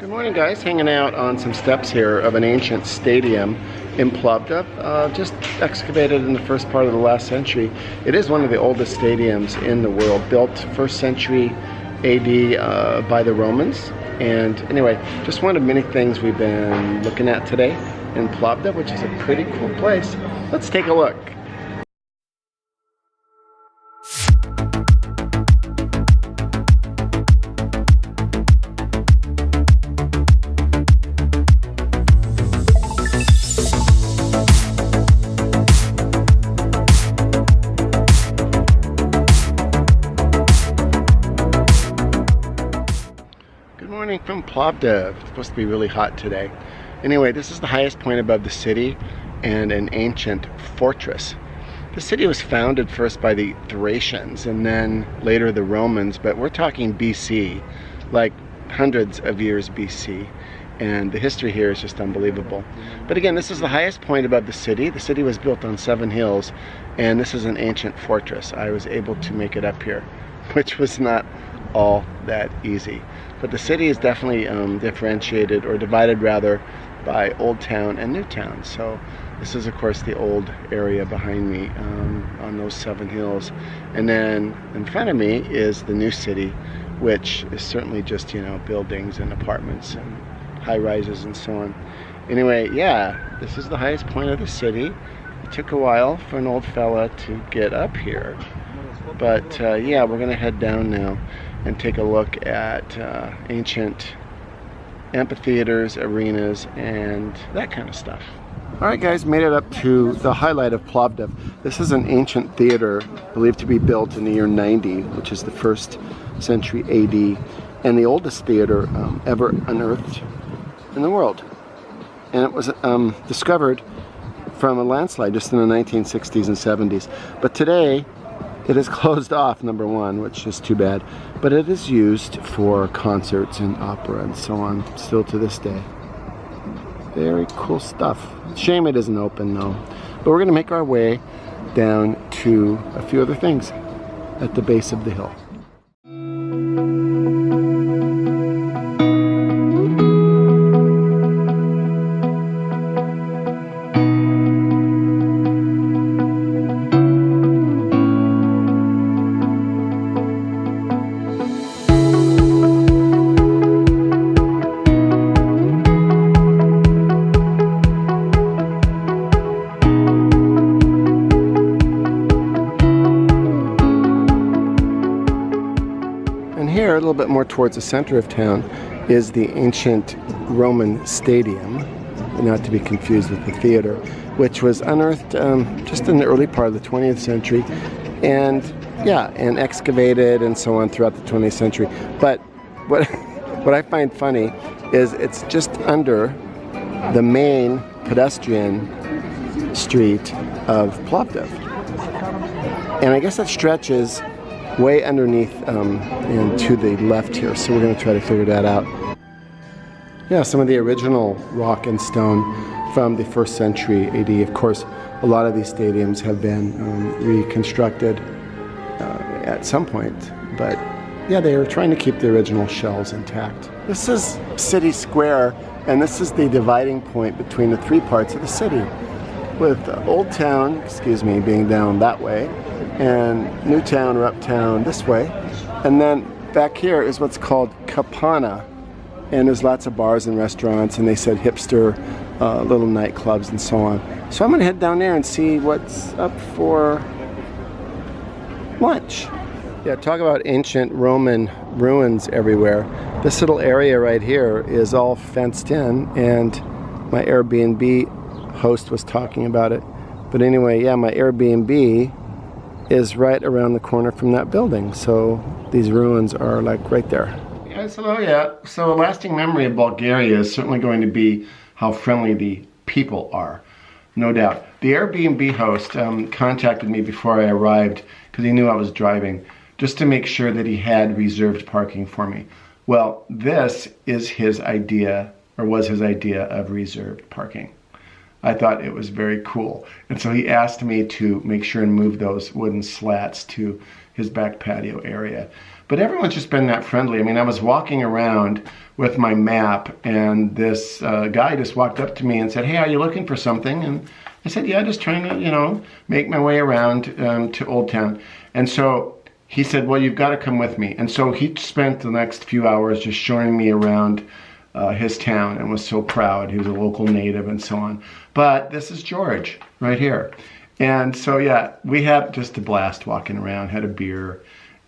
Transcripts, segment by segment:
Good morning, guys. Hanging out on some steps here of an ancient stadium in Plovdiv, just excavated in the first part of the last century. It is one of the oldest stadiums in the world, built 1st century AD by the Romans. And anyway, just one of many things we've been looking at today in Plovdiv, which is a pretty cool place. Let's take a look. From Plovdiv. It's supposed to be really hot today. Anyway, this is the highest point above the city and an ancient fortress. The city was founded first by the Thracians and then later the Romans, but we're talking BC, like hundreds of years BC, and the history here is just unbelievable. But again, this is the highest point above the city. The city was built on 7 hills, and this is an ancient fortress. I was able to make it up here, which was not all that easy. But the city is definitely differentiated, or divided rather, by Old Town and New Town. So this is of course the old area behind me on those 7 hills. And then in front of me is the new city, which is certainly just, you know, buildings and apartments and high rises and so on. Anyway, yeah, this is the highest point of the city. It took a while for an old fella to get up here. But yeah, we're gonna head down now and take a look at ancient amphitheaters, arenas, and that kind of stuff. Alright guys, made it up to the highlight of Plovdiv. This is an ancient theater believed to be built in the year 90, which is the 1st century AD, and the oldest theater ever unearthed in the world. And it was discovered from a landslide just in the 1960s and 70s. But today, it is closed off, number one, which is too bad, but it is used for concerts and opera and so on, still to this day. Very cool stuff. Shame it isn't open though. But we're gonna make our way down to a few other things at the base of the hill. Here, a little bit more towards the center of town, is the ancient Roman stadium, not to be confused with the theater, which was unearthed just in the early part of the 20th century, and yeah, and excavated and so on throughout the 20th century. But what I find funny is it's just under the main pedestrian street of Plovdiv, and I guess that stretches way underneath and to the left here, so we're going to try to figure that out. Yeah, some of the original rock and stone from the 1st century AD. Of course, a lot of these stadiums have been reconstructed at some point, but yeah, they were trying to keep the original shells intact. This is City Square, and this is the dividing point between the 3 parts of the city, with Old Town, being down that way, and New Town or Uptown this way. And then back here is what's called Kapana, and there's lots of bars and restaurants, and they said hipster little nightclubs and so on. So I'm gonna head down there and see what's up for lunch. Yeah, talk about ancient Roman ruins everywhere. This little area right here is all fenced in, and my Airbnb host was talking about it. But anyway, yeah, my Airbnb is right around the corner from that building, so these ruins are like right there. Yes, hello, yeah. So a lasting memory of Bulgaria is certainly going to be how friendly the people are, no doubt. The Airbnb host contacted me before I arrived because he knew I was driving, just to make sure that he had reserved parking for me. Well, this is his idea, or was his idea, of reserved parking. I thought it was very cool. And so he asked me to make sure and move those wooden slats to his back patio area. but everyone's just been that friendly. I mean, I was walking around with my map, and this guy just walked up to me and said, "Hey, are you looking for something?" And I said, "Yeah, just trying to, you know, make my way around to Old Town." And so he said, "Well, you've got to come with me." And so he spent the next few hours just showing me around his town, and was so proud. He was a local native and so on. But this is George right here. And so, yeah, we had just a blast walking around, had a beer,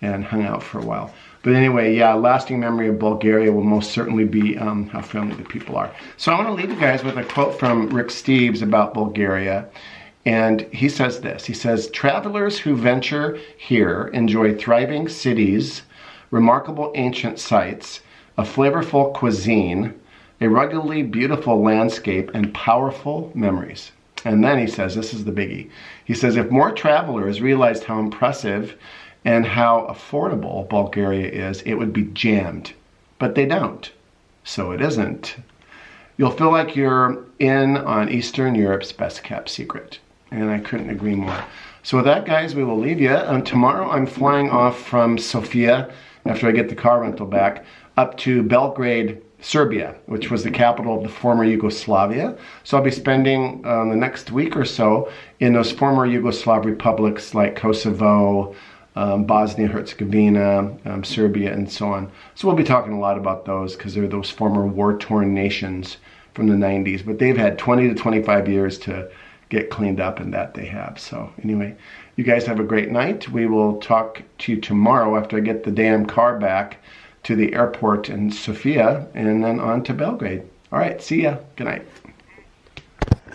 and hung out for a while. But anyway, yeah, lasting memory of Bulgaria will most certainly be how friendly the people are. So I want to leave you guys with a quote from Rick Steves about Bulgaria. And he says this. He says, "Travelers who venture here enjoy thriving cities, remarkable ancient sites, a flavorful cuisine, a ruggedly beautiful landscape, and powerful memories." And then he says, this is the biggie. He says, "If more travelers realized how impressive and how affordable Bulgaria is, it would be jammed. But they don't. So it isn't. You'll feel like you're in on Eastern Europe's best kept secret." And I couldn't agree more. So with that, guys, we will leave you. Tomorrow I'm flying off from Sofia, after I get the car rental back, up to Belgrade, Serbia, which was the capital of the former Yugoslavia. So I'll be spending the next week or so in those former Yugoslav republics like Kosovo, Bosnia-Herzegovina, Serbia, and so on. So we'll be talking a lot about those because they're those former war-torn nations from the 90s. But they've had 20 to 25 years to get cleaned up, and that they have. So anyway, you guys have a great night. We will talk to you tomorrow after I get the damn car back to the airport in Sofia, and then on to Belgrade. All right, see ya. Good night.